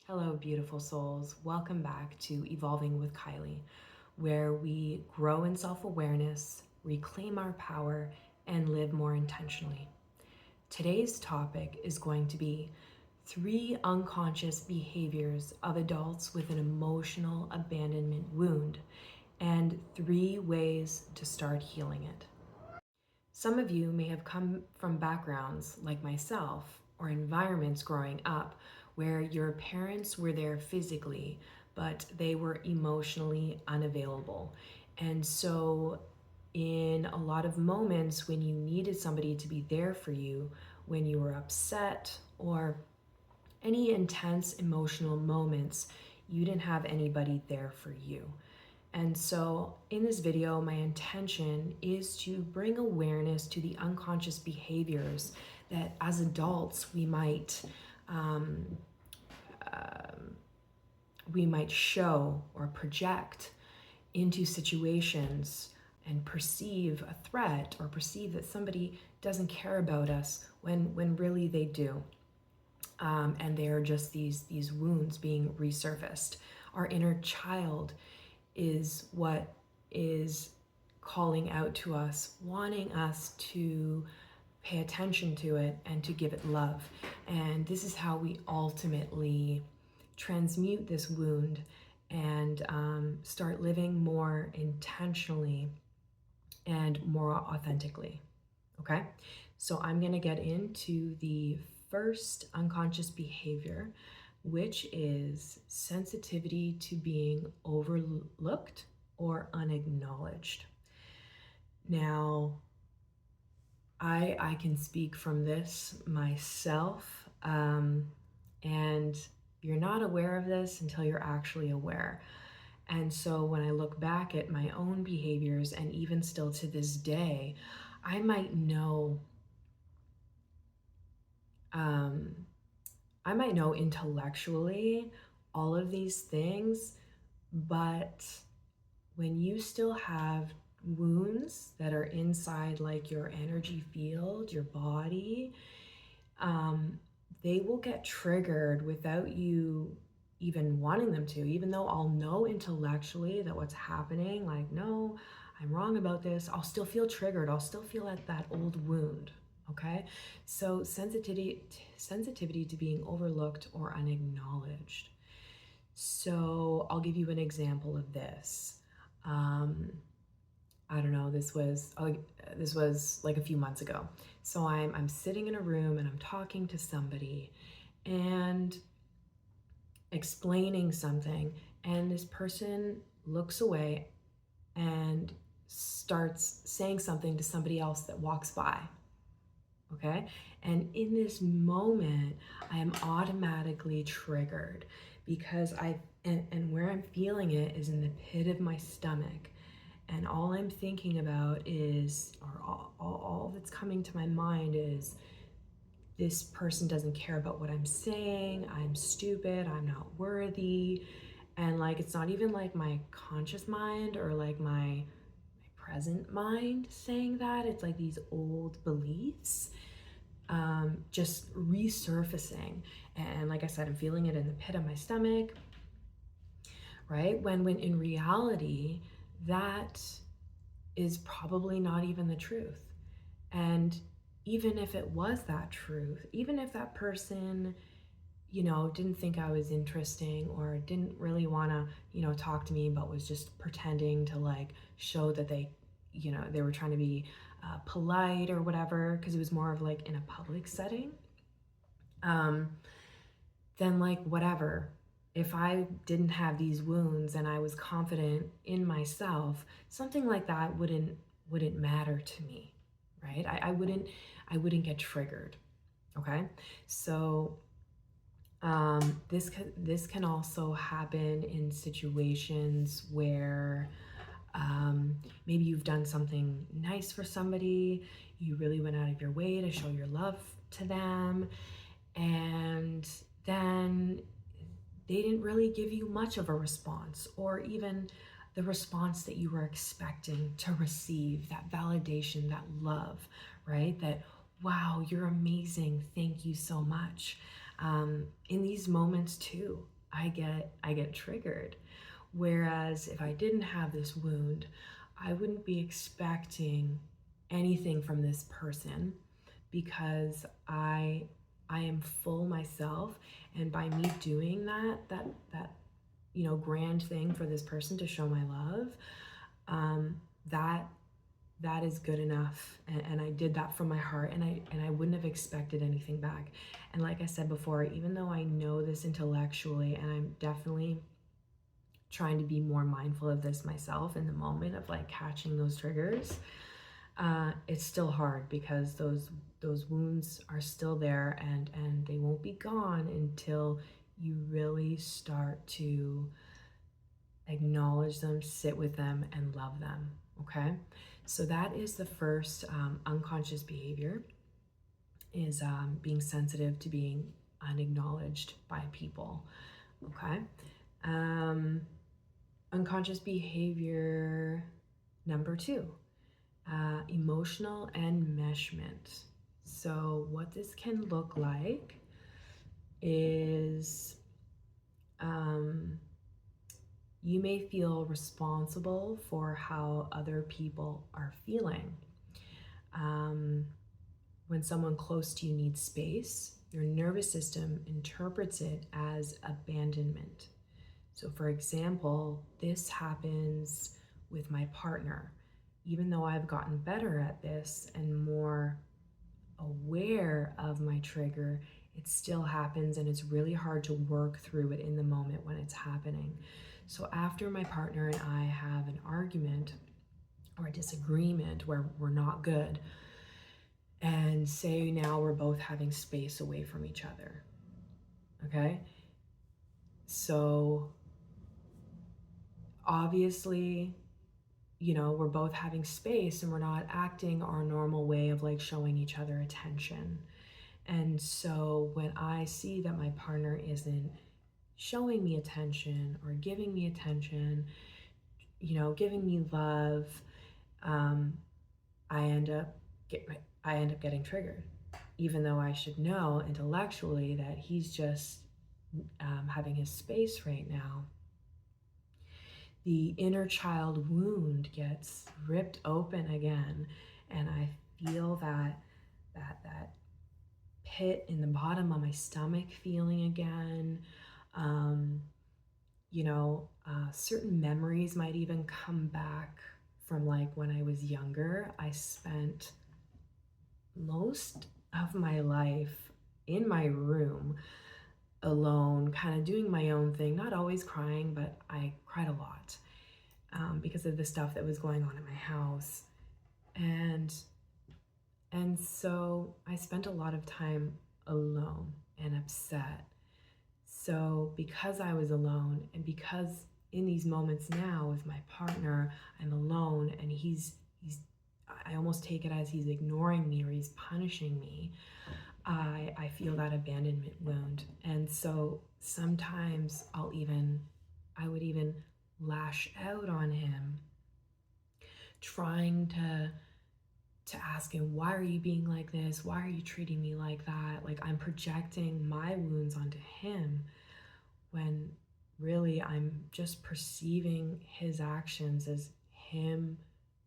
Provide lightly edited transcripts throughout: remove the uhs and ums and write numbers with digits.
Hello, beautiful souls. Welcome back to Evolving with Kylie, where we grow in self-awareness, reclaim our power, and live more intentionally. Today's topic is going to be 3 unconscious behaviors of adults with an emotional abandonment wound and 3 ways to start healing it. Some of you may have come from backgrounds like myself or environments growing up where your parents were there physically, but they were emotionally unavailable. And so, in a lot of moments when you needed somebody to be there for you, when you were upset or any intense emotional moments, you didn't have anybody there for you. And so in this video, my intention is to bring awareness to the unconscious behaviors that as adults um, we might show or project into situations and perceive a threat or perceive that somebody doesn't care about us when really they do. And they are just these wounds being resurfaced. Our inner child is what is calling out to us, wanting us to pay attention to it and to give it love. And this is how we ultimately transmute this wound and start living more intentionally and more authentically. Okay, so I'm going to get into the first unconscious behavior, which is sensitivity to being overlooked or unacknowledged. Now, I can speak from this myself, and you're not aware of this until you're actually aware. And so when I look back at my own behaviors, and even still to this day, I might know intellectually all of these things, but when you still have wounds that are inside, like your energy field, your body, they will get triggered without you even wanting them to, even though I'll know intellectually that what's happening, like, no, I'm wrong about this, I'll still feel triggered. I'll still feel like that old wound. Okay, so sensitivity to being overlooked or unacknowledged. So I'll give you an example of this. I don't know, this was like a few months ago. So I'm sitting in a room and I'm talking to somebody and explaining something, and this person looks away and starts saying something to somebody else that walks by. Okay, and in this moment I am automatically triggered because and where I'm feeling it is in the pit of my stomach, and all I'm thinking about is, or all that's coming to my mind is, this person doesn't care about what I'm saying, I'm stupid, I'm not worthy. And like, it's not even like my conscious mind or like my present mind saying that, it's like these old beliefs just resurfacing. And like I said, I'm feeling it in the pit of my stomach, right? When in reality, that is probably not even the truth. And even if it was that truth, even if that person, didn't think I was interesting or didn't really want to, talk to me, but was just pretending to like show that they were trying to be polite or whatever, because it was more of like in a public setting, then like whatever. If I didn't have these wounds and I was confident in myself, something like that wouldn't matter to me, right? I wouldn't get triggered. Okay, so this can also happen in situations where maybe you've done something nice for somebody, you really went out of your way to show your love to them, and then they didn't really give you much of a response, or even the response that you were expecting to receive, that validation, that love, right? That, wow, you're amazing, thank you so much. In these moments too, I get triggered. Whereas if I didn't have this wound, I wouldn't be expecting anything from this person because I am full myself, and by me doing that grand thing for this person to show my love, um, that that is good enough, and I did that from my heart, and I wouldn't have expected anything back. And like I said before, even though I know this intellectually, and I'm definitely trying to be more mindful of this myself in the moment of like catching those triggers, it's still hard because those wounds are still there, and they won't be gone until you really start to acknowledge them, sit with them, and love them. Okay, so that is the first unconscious behavior, is being sensitive to being unacknowledged by people. Okay, um, unconscious behavior number two, emotional enmeshment. So what this can look like is you may feel responsible for how other people are feeling. Um, when someone close to you needs space, your nervous system interprets it as abandonment. So, for example, this happens with my partner. Even though I've gotten better at this and more aware of my trigger, it still happens, and it's really hard to work through it in the moment when it's happening. So after my partner and I have an argument or a disagreement where we're not good, and say now we're both having space away from each other, okay? So obviously, we're both having space and we're not acting our normal way of like showing each other attention. And so when I see that my partner isn't showing me attention or giving me attention, giving me love, um, I end up getting triggered, even though I should know intellectually that he's just having his space right now. The inner child wound gets ripped open again, and I feel that pit in the bottom of my stomach feeling again. Um, certain memories might even come back from like when I was younger. I spent most of my life in my room alone, kind of doing my own thing, not always crying, but I cried a lot because of the stuff that was going on in my house. And so I spent a lot of time alone and upset. So because I was alone, and because in these moments now with my partner, I'm alone, and I almost take it as he's ignoring me or he's punishing me. I feel that abandonment wound. And so sometimes I would even lash out on him, trying to ask him, why are you being like this? Why are you treating me like that? Like I'm projecting my wounds onto him, when really I'm just perceiving his actions as him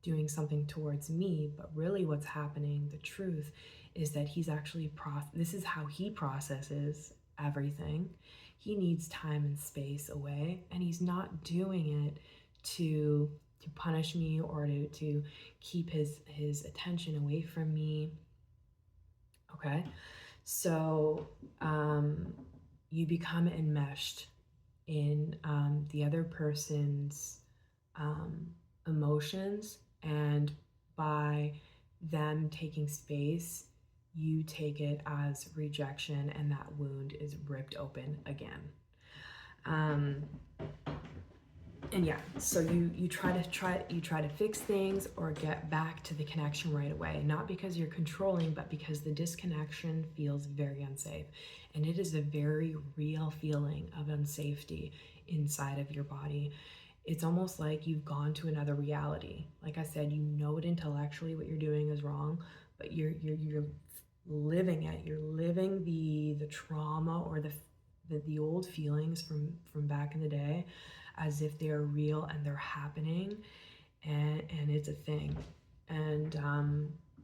doing something towards me. But really what's happening, the truth, is that he's actually this is how he processes everything. He needs time and space away, and he's not doing it to punish me or to keep his attention away from me. Okay, so you become enmeshed in the other person's emotions, and by them taking space, you take it as rejection, and that wound is ripped open again. And yeah, so you try to fix things or get back to the connection right away, not because you're controlling, but because the disconnection feels very unsafe. And it is a very real feeling of unsafety inside of your body. It's almost like you've gone to another reality. Like I said, you know it intellectually what you're doing is wrong, but you're living it. You're living the trauma or the old feelings from back in the day as if they're real and they're happening, and it's a thing. And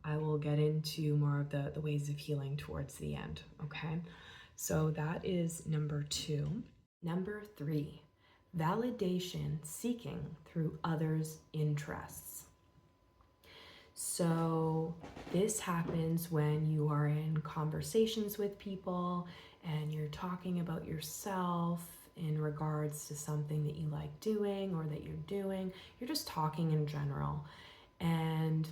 I will get into more of the ways of healing towards the end, okay? So that is number 2. Number 3, validation seeking through others' interests. So this happens when you are in conversations with people and you're talking about yourself in regards to something that you like doing or that you're doing. You're just talking in general. And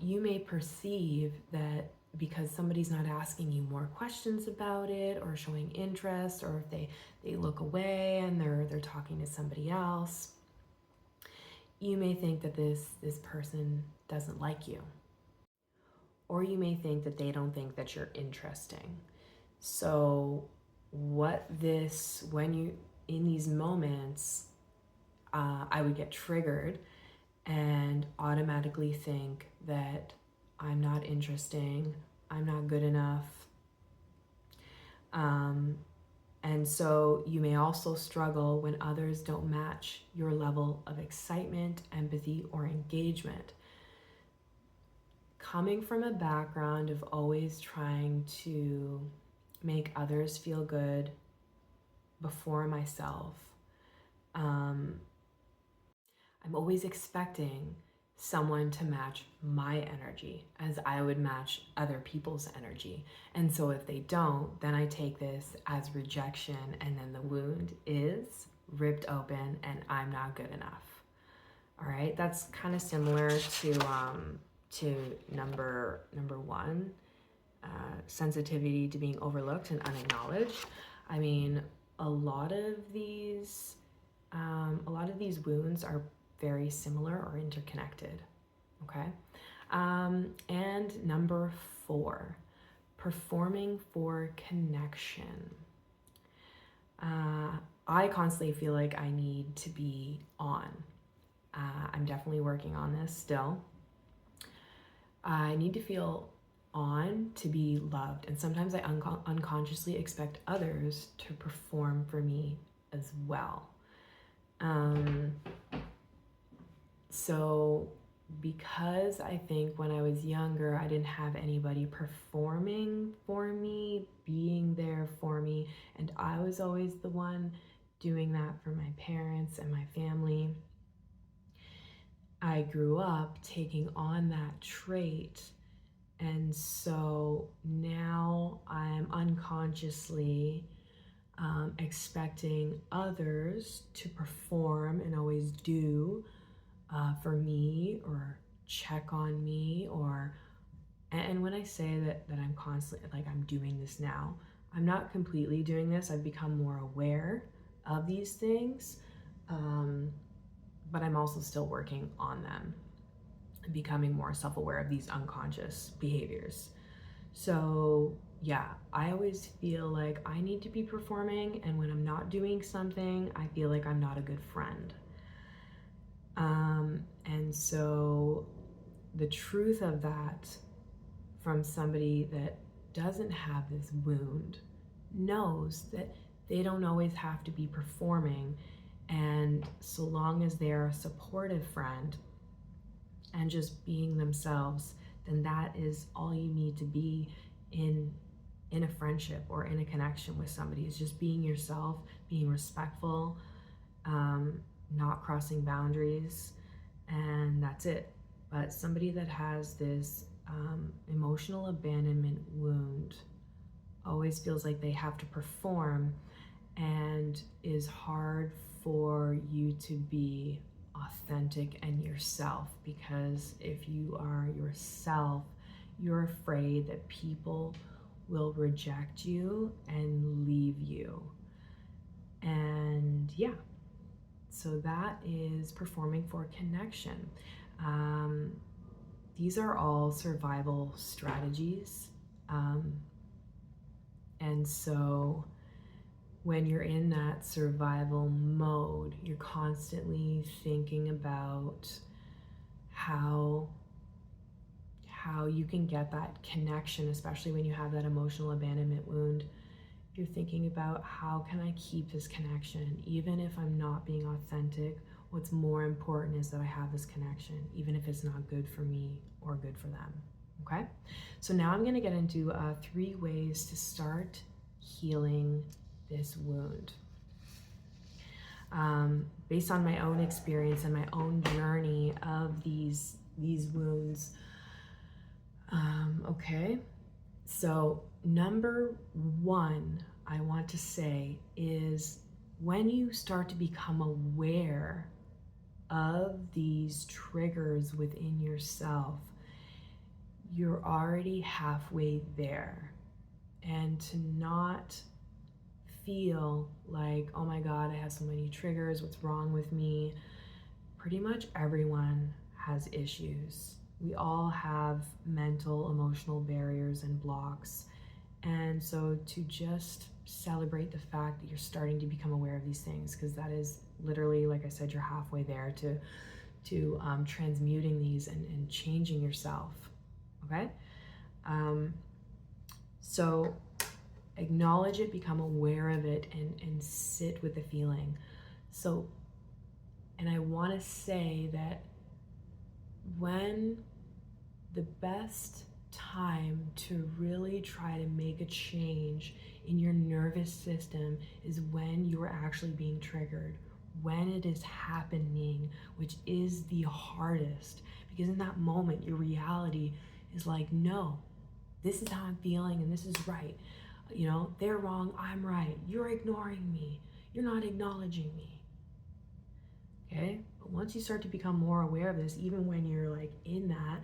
you may perceive that because somebody's not asking you more questions about it or showing interest, or if they look away and they're talking to somebody else, you may think that this person doesn't like you. Or you may think that they don't think that you're interesting. So when you, in these moments, I would get triggered and automatically think that I'm not interesting, I'm not good enough. And so you may also struggle when others don't match your level of excitement, empathy, or engagement. Coming from a background of always trying to make others feel good before myself, I'm always expecting someone to match my energy as I would match other people's energy. And so if they don't, then I take this as rejection, and then the wound is ripped open and I'm not good enough. All right, that's kind of similar to number 1, sensitivity to being overlooked and unacknowledged. I mean, a lot of these wounds are very similar or interconnected, okay? And number 4, performing for connection. I constantly feel like I need to be on. I'm definitely working on this still. I need to feel on to be loved, and sometimes I unconsciously expect others to perform for me as well. So because I think when I was younger, I didn't have anybody performing for me, being there for me, and I was always the one doing that for my parents and my family, I grew up taking on that trait. And so now I'm unconsciously expecting others to perform and always do for me, or check on me, and when I say that I'm constantly, like, I'm doing this now, I'm not completely doing this. I've become more aware of these things, but I'm also still working on them, becoming more self-aware of these unconscious behaviors. So yeah, I always feel like I need to be performing, and when I'm not doing something, I feel like I'm not a good friend. And so the truth of that, from somebody that doesn't have this wound, knows that they don't always have to be performing, and so long as they're a supportive friend and just being themselves, then that is all you need to be in a friendship or in a connection with somebody, is just being yourself, being respectful, not crossing boundaries, and that's it. But somebody that has this emotional abandonment wound always feels like they have to perform, and is hard for you to be authentic and yourself, because if you are yourself, you're afraid that people will reject you and leave you. And yeah, so that is performing for connection. These are all survival strategies. And so when you're in that survival mode, you're constantly thinking about how you can get that connection, especially when you have that emotional abandonment wound. You're thinking about, how can I keep this connection? Even if I'm not being authentic, what's more important is that I have this connection, even if it's not good for me or good for them. Okay? So now I'm going to get into 3 ways to start healing this wound. Based on my own experience and my own journey of these wounds. Okay, so number 1 I want to say is, when you start to become aware of these triggers within yourself, you're already halfway there. And to not feel like, oh my God, I have so many triggers, what's wrong with me? Pretty much everyone has issues. We all have mental, emotional barriers and blocks. And so to just celebrate the fact that you're starting to become aware of these things, because that is literally, like I said, you're halfway there to transmuting these and changing yourself. Okay? So acknowledge it, become aware of it, and sit with the feeling. So, and I want to say that when the best time to really try to make a change in your nervous system is when you are actually being triggered, when it is happening, which is the hardest, because in that moment your reality is like, no, this is how I'm feeling and this is right. You know, they're wrong, I'm right. You're ignoring me. You're not acknowledging me. Okay? But once you start to become more aware of this, even when you're like in that,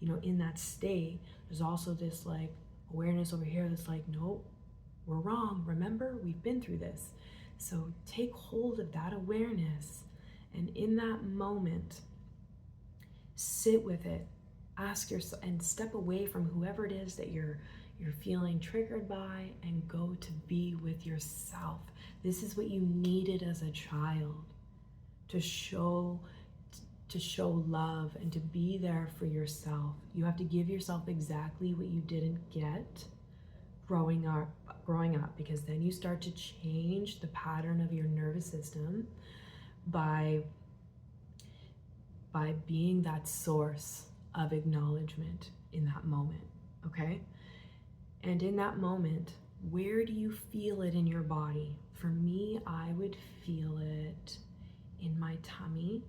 you know, in that state, there's also this like awareness over here that's like, nope, we're wrong. Remember, we've been through this. So take hold of that awareness, and in that moment, sit with it. Ask yourself and step away from whoever it is that you're feeling triggered by, and go to be with yourself. This is what you needed as a child, to show love and to be there for yourself. You have to give yourself exactly what you didn't get growing up, because then you start to change the pattern of your nervous system by being that source of acknowledgement in that moment. Okay? And in that moment, where do you feel it in your body? For me, I would feel it in my tummy,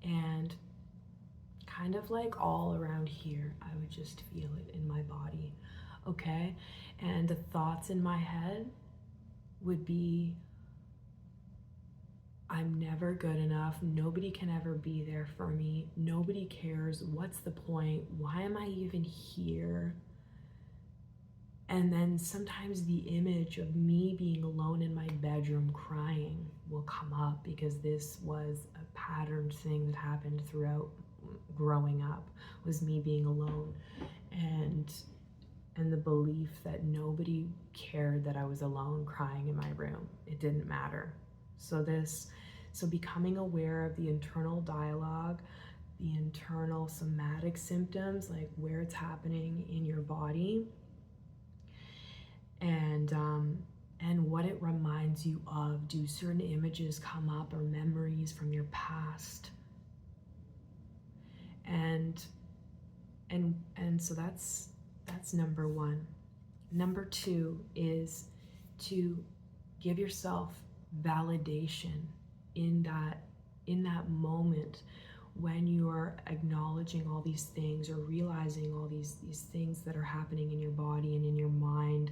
and kind of like all around here. I would just feel it in my body. Okay? And the thoughts in my head would be, I'm never good enough. Nobody can ever be there for me. Nobody cares. What's the point? Why am I even here? And then sometimes the image of me being alone in my bedroom crying will come up, because this was a patterned thing that happened throughout growing up, was me being alone, and the belief that nobody cared that I was alone crying in my room. It didn't matter. So becoming aware of the internal dialogue, the internal somatic symptoms, like where it's happening in your body, and what it reminds you of. Do certain images come up, or memories from your past? And so that's number 1. Number 2 is to give yourself validation in that moment when you are acknowledging all these things, or realizing all these things that are happening in your body and in your mind.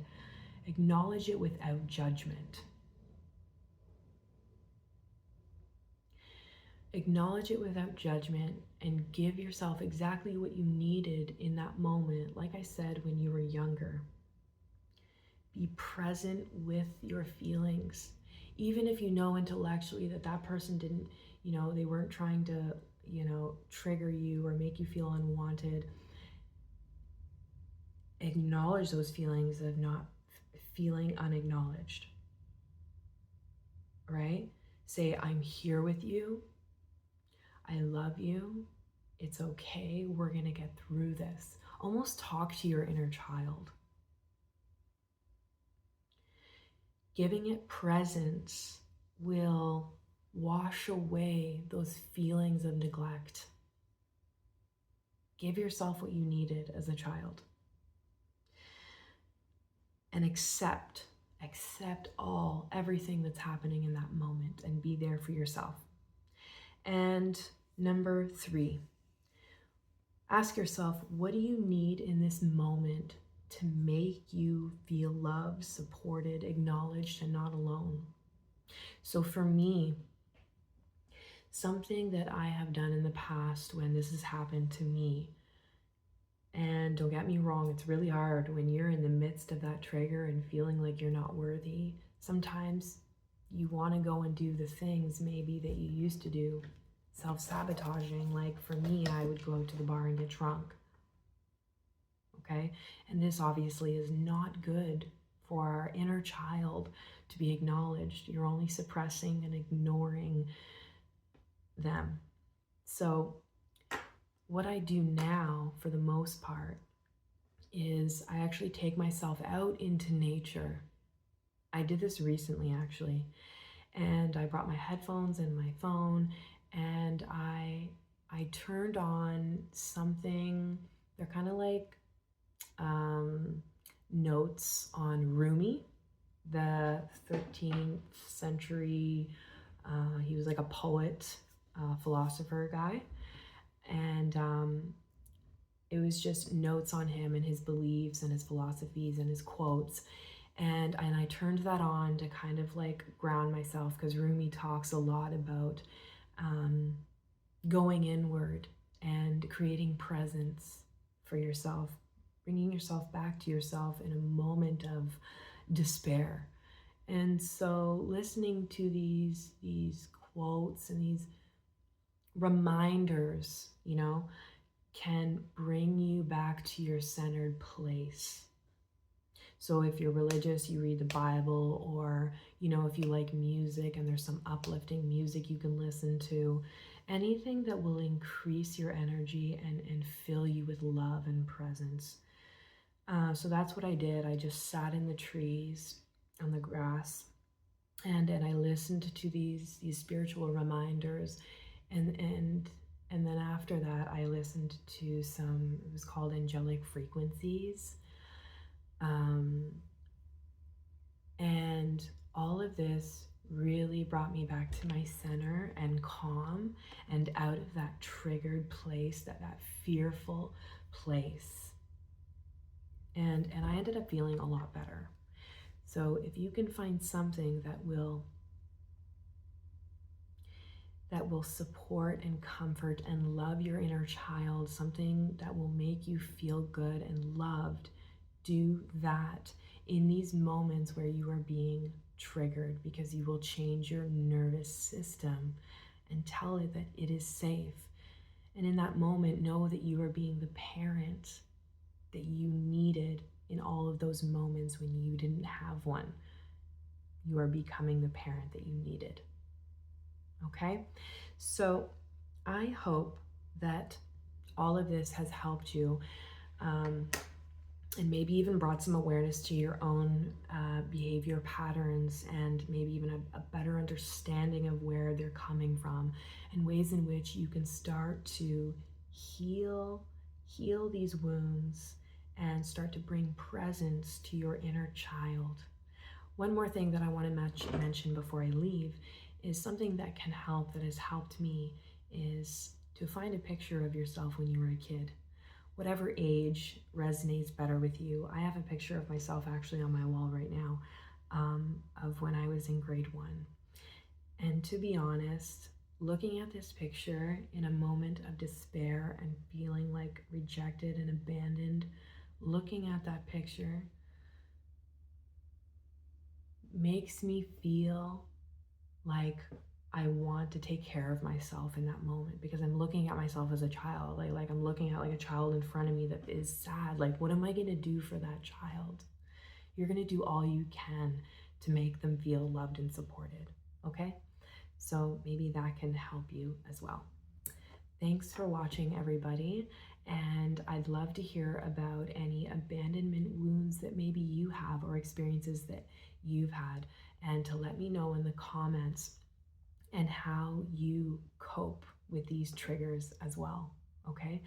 Acknowledge it without judgment. Acknowledge it without judgment, and give yourself exactly what you needed in that moment. Like I said, when you were younger, be present with your feelings. Even if you know intellectually that that person didn't, they weren't trying to, trigger you or make you feel unwanted. Acknowledge those feelings of not feeling unacknowledged, right? Say, I'm here with you. I love you. It's okay. We're going to get through this. Almost talk to your inner child. Giving it presence will wash away those feelings of neglect. Give yourself what you needed as a child. And accept everything that's happening in that moment and be there for yourself. And number 3, ask yourself, what do you need in this moment to make you feel loved, supported, acknowledged, and not alone? So for me, something that I have done in the past when this has happened to me, and don't get me wrong, it's really hard when you're in the midst of that trigger and feeling like you're not worthy. Sometimes you want to go and do the things maybe that you used to do, self-sabotaging. Like for me, I would go out to the bar and get drunk. Okay? And this obviously is not good for our inner child to be acknowledged. You're only suppressing and ignoring them. So what I do now, for the most part, is I actually take myself out into nature. I did this recently, actually, and I brought my headphones and my phone, and I turned on something. They're kind of like notes on Rumi, the 13th century. He was like a poet, philosopher guy. And it was just notes on him and his beliefs and his philosophies and his quotes. And I turned that on to kind of like ground myself, because Rumi talks a lot about going inward and creating presence for yourself, bringing yourself back to yourself in a moment of despair. And so listening to these quotes and these reminders, can bring you back to your centered place. So if you're religious, you read the Bible, or, if you like music and there's some uplifting music you can listen to, anything that will increase your energy and fill you with love and presence. So that's what I did. I just sat in the trees, on the grass, and I listened to these spiritual reminders, and then after that, I listened to some, it was called angelic frequencies. And all of this really brought me back to my center and calm, and out of that triggered place, that fearful place. And I ended up feeling a lot better. So if you can find something that will support and comfort and love your inner child, something that will make you feel good and loved, do that in these moments where you are being triggered, because you will change your nervous system and tell it that it is safe. And in that moment, know that you are being the parent that you needed in all of those moments when you didn't have one. You are becoming the parent that you needed. Okay? So I hope that all of this has helped you, and maybe even brought some awareness to your own behavior patterns, and maybe even a better understanding of where they're coming from, and ways in which you can start to heal these wounds and start to bring presence to your inner child. One more thing that I want to mention before I leave is something that can help, that has helped me, is to find a picture of yourself when you were a kid. Whatever age resonates better with you. I have a picture of myself actually on my wall right now, of when I was in grade 1. And to be honest, looking at this picture in a moment of despair and feeling like rejected and abandoned, looking at that picture makes me feel like I want to take care of myself in that moment, because I'm looking at myself as a child. Like I'm looking at like a child in front of me that is sad. Like, what am I going to do for that child? You're going to do all you can to make them feel loved and supported. Okay? So maybe that can help you as well. Thanks for watching, everybody. And I'd love to hear about any abandonment wounds that maybe you have or experiences that you've had, and to let me know in the comments and how you cope with these triggers as well. Okay?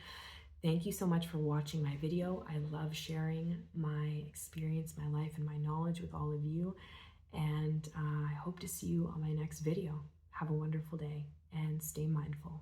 Thank you so much for watching my video. I love sharing my experience, my life, and my knowledge with all of you. And I hope to see you on my next video. Have a wonderful day and stay mindful.